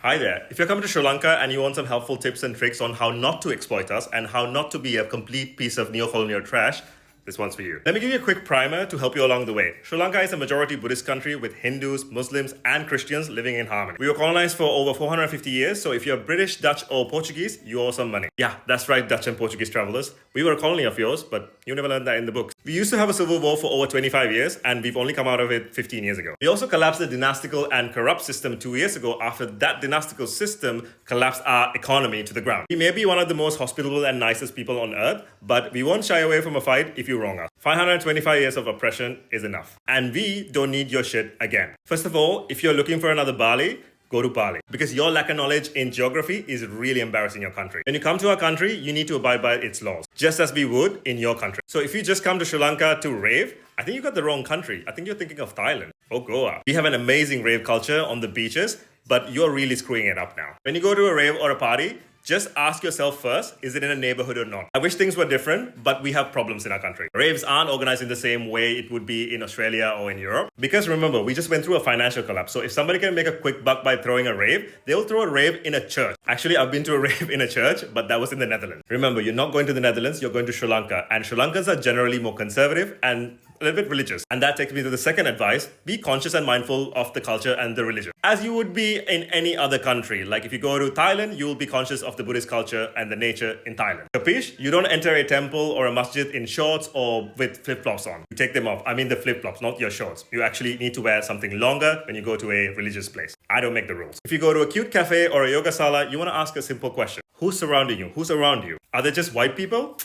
Hi there. If you're coming to Sri Lanka and you want some helpful tips and tricks on how not to exploit us and how not to be a complete piece of neo-colonial trash, this one's for you. Let me give you a quick primer to help you along the way. Sri Lanka is a majority Buddhist country with Hindus, Muslims, and Christians living in harmony. We were colonized for over 450 years, so if you're British, Dutch, or Portuguese, you owe some money. Yeah, that's right, Dutch and Portuguese travelers. We were a colony of yours, but you never learned that in the books. We used to have a civil war for over 25 years, and we've only come out of it 15 years ago. We also collapsed the dynastical and corrupt system 2 years ago after that dynastical system collapsed our economy to the ground. We may be one of the most hospitable and nicest people on earth, but we won't shy away from a fight if you wrong us. 525 years of oppression is enough. And we don't need your shit again. First of all, if you're looking for another Bali, go to Bali. Because your lack of knowledge in geography is really embarrassing your country. When you come to our country, you need to abide by its laws, just as we would in your country. So if you just come to Sri Lanka to rave, I think you got the wrong country. I think you're thinking of Thailand or Goa. We have an amazing rave culture on the beaches, but you're really screwing it up now. When you go to a rave or a party, just ask yourself first, is it in a neighborhood or not? I wish things were different, but we have problems in our country. Raves aren't organized in the same way it would be in Australia or in Europe. Because remember, we just went through a financial collapse. So if somebody can make a quick buck by throwing a rave, they'll throw a rave in a church. Actually, I've been to a rave in a church, but that was in the Netherlands. Remember, you're not going to the Netherlands, you're going to Sri Lanka. And Sri Lankans are generally more conservative and a little bit religious. And that takes me to the second advice. Be conscious and mindful of the culture and the religion. As you would be in any other country. Like if you go to Thailand, you will be conscious of the Buddhist culture and the nature in Thailand. Capish? You don't enter a temple or a masjid in shorts or with flip-flops on. You take them off. I mean the flip-flops, not your shorts. You actually need to wear something longer when you go to a religious place. I don't make the rules. If you go to a cute cafe or a yoga sala, you want to ask a simple question. Who's surrounding you? Who's around you? Are they just white people?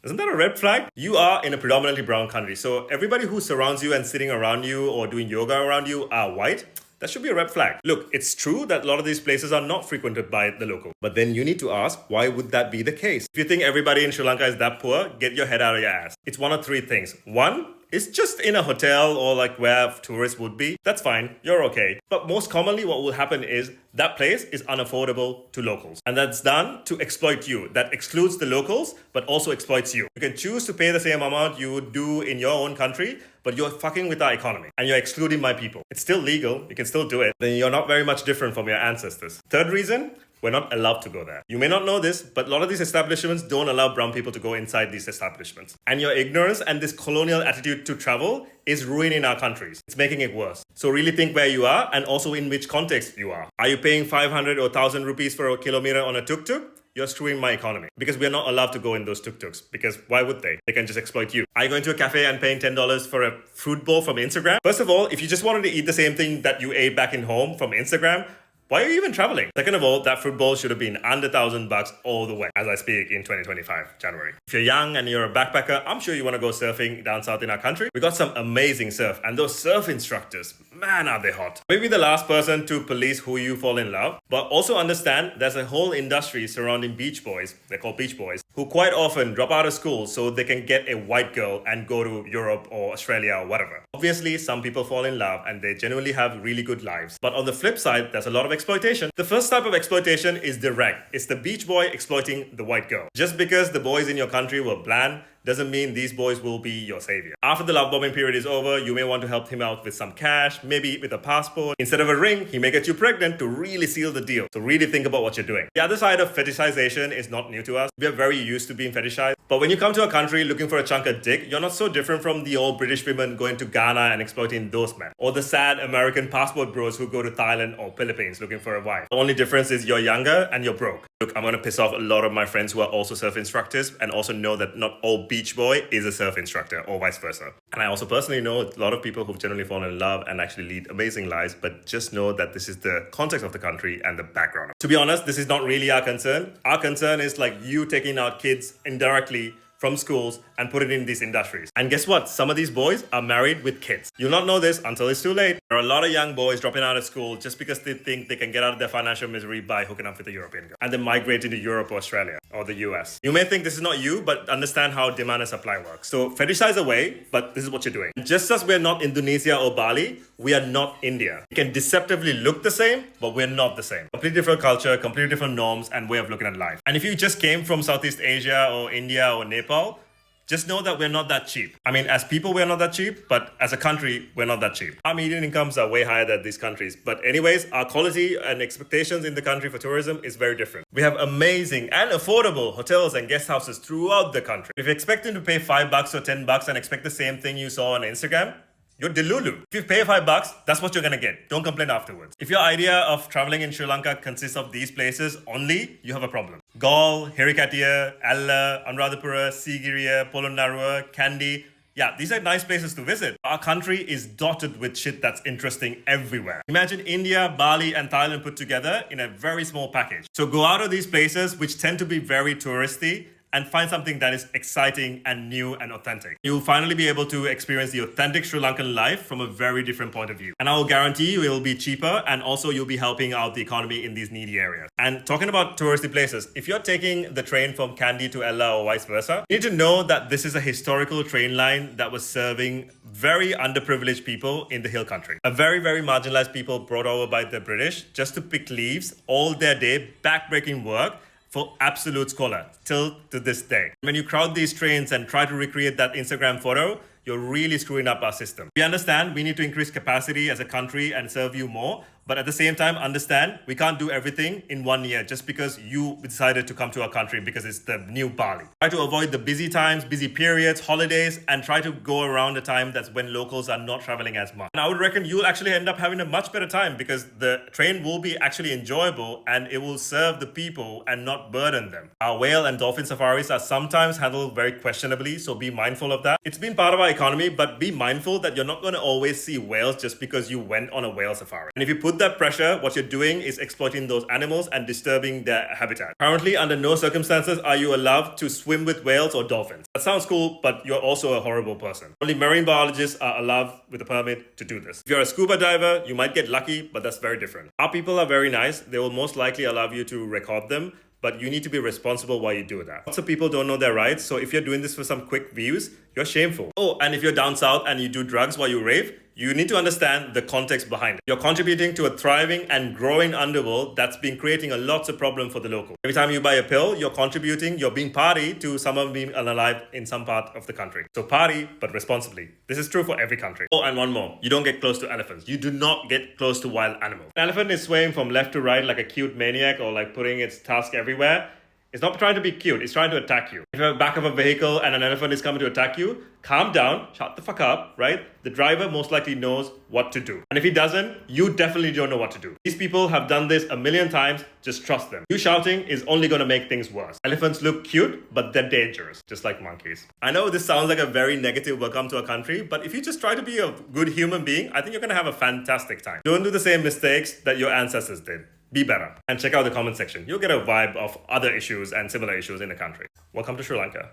Isn't that a red flag? You are in a predominantly brown country. So everybody who surrounds you and sitting around you or doing yoga around you are white. That should be a red flag. Look, it's true that a lot of these places are not frequented by the local. But then you need to ask, why would that be the case? If you think everybody in Sri Lanka is that poor, get your head out of your ass. It's one of three things. One, it's just in a hotel or like where tourists would be. That's fine. You're okay. But most commonly what will happen is that place is unaffordable to locals. And that's done to exploit you. That excludes the locals, but also exploits you. You can choose to pay the same amount you would do in your own country, but you're fucking with our economy and you're excluding my people. It's still legal. You can still do it. Then you're not very much different from your ancestors. Third reason, we're not allowed to go there. You may not know this, but a lot of these establishments don't allow brown people to go inside these establishments. And your ignorance and this colonial attitude to travel is ruining our countries. It's making it worse. So really think where you are and also in which context you are. Are you paying 500 or 1,000 rupees for a kilometer on a tuk-tuk? You're screwing my economy because we're not allowed to go in those tuk-tuks because why would they? They can just exploit you. Are you going to a cafe and paying $10 for a fruit bowl from Instagram? First of all, if you just wanted to eat the same thing that you ate back in home from Instagram, why are you even traveling? Second of all, that fruit bowl should have been under $1,000 all the way as I speak in 2025, January. If you're young and you're a backpacker, I'm sure you want to go surfing down south in our country. We got some amazing surf and those surf instructors, man, are they hot. Maybe the last person to police who you fall in love, but also understand there's a whole industry surrounding beach boys, they're called beach boys, who quite often drop out of school so they can get a white girl and go to Europe or Australia or whatever. Obviously, some people fall in love and they genuinely have really good lives. But on the flip side, there's a lot of exploitation. The first type of exploitation is direct. It's the beach boy exploiting the white girl. Just because the boys in your country were bland doesn't mean these boys will be your savior. After the love bombing period is over, you may want to help him out with some cash, maybe with a passport. Instead of a ring, he may get you pregnant to really seal the deal. So really think about what you're doing. The other side of fetishization is not new to us. We are very used to being fetishized. But when you come to a country looking for a chunk of dick, you're not so different from the old British women going to Ghana and exploiting those men. Or the sad American passport bros who go to Thailand or Philippines looking for a wife. The only difference is you're younger and you're broke. Look, I'm going to piss off a lot of my friends who are also surf instructors and also know that not all beach boy is a surf instructor or vice versa. And I also personally know a lot of people who've generally fallen in love and actually lead amazing lives, but just know that this is the context of the country and the background. To be honest, this is not really our concern. Our concern is like you taking out kids indirectly from schools and put it in these industries. And guess what? Some of these boys are married with kids. You'll not know this until it's too late. There are a lot of young boys dropping out of school just because they think they can get out of their financial misery by hooking up with a European girl. And then migrate into Europe or Australia or the US. You may think this is not you, but understand how demand and supply works. So fetishize away, but this is what you're doing. Just as we're not Indonesia or Bali, we are not India. We can deceptively look the same, but we're not the same. Completely different culture, completely different norms and way of looking at life. And if you just came from Southeast Asia or India or Nepal, just know that we're not that cheap. I mean, as people, we're not that cheap, but as a country, we're not that cheap. Our median incomes are way higher than these countries. But anyways, our quality and expectations in the country for tourism is very different. We have amazing and affordable hotels and guest houses throughout the country. If you're expecting to pay $5 or $10 and expect the same thing you saw on Instagram, you're delulu. If you pay $5, that's what you're gonna get. Don't complain afterwards. If your idea of traveling in Sri Lanka consists of these places only, you have a problem. Galle, Hirikatiya, Alla, Anuradhapura, Sigiriya, Polonnaruwa, Kandy. Yeah, these are nice places to visit. Our country is dotted with shit that's interesting everywhere. Imagine India, Bali, and Thailand put together in a very small package. So go out of these places, which tend to be very touristy, and find something that is exciting and new and authentic. You'll finally be able to experience the authentic Sri Lankan life from a very different point of view. And I will guarantee you it will be cheaper, and also you'll be helping out the economy in these needy areas. And talking about touristy places, if you're taking the train from Kandy to Ella or vice versa, you need to know that this is a historical train line that was serving very underprivileged people in the hill country. A very, very marginalized people brought over by the British just to pick leaves all their day, backbreaking work, for absolute scholar till to this day. When you crowd these trains and try to recreate that Instagram photo, you're really screwing up our system. We understand we need to increase capacity as a country and serve you more, but at the same time, understand we can't do everything in 1 year just because you decided to come to our country because it's the new Bali. Try to avoid the busy times, busy periods, holidays, and try to go around a time that's when locals are not traveling as much. And I would reckon you'll actually end up having a much better time because the train will be actually enjoyable and it will serve the people and not burden them. Our whale and dolphin safaris are sometimes handled very questionably, so be mindful of that. It's been part of our economy, but be mindful that you're not going to always see whales just because you went on a whale safari. And if you put that pressure, what you're doing is exploiting those animals and disturbing their habitat. Currently, under no circumstances are you allowed to swim with whales or dolphins. That sounds cool, but you're also a horrible person. Only marine biologists are allowed with a permit to do this. If you're a scuba diver, you might get lucky, but that's very different. Our people are very nice. They will most likely allow you to record them, but you need to be responsible while you do that. Lots of people don't know their rights, so if you're doing this for some quick views, you're shameful. Oh, and if you're down south and you do drugs while you rave, you need to understand the context behind it. You're contributing to a thriving and growing underworld that's been creating a lots of problems for the locals. Every time you buy a pill, you're being party to someone being unalive in some part of the country. So party, but responsibly. This is true for every country. Oh, and one more. You don't get close to elephants. You do not get close to wild animals. An elephant is swaying from left to right like a cute maniac or like putting its tusk everywhere. It's not trying to be cute, it's trying to attack you. If you're at the back of a vehicle and an elephant is coming to attack you, calm down, shut the fuck up, right? The driver most likely knows what to do. And if he doesn't, you definitely don't know what to do. These people have done this a million times, just trust them. You shouting is only gonna make things worse. Elephants look cute, but they're dangerous, just like monkeys. I know this sounds like a very negative welcome to a country, but if you just try to be a good human being, I think you're gonna have a fantastic time. Don't do the same mistakes that your ancestors did. Be better. And check out the comment section. You'll get a vibe of other issues and similar issues in the country. Welcome to Sri Lanka.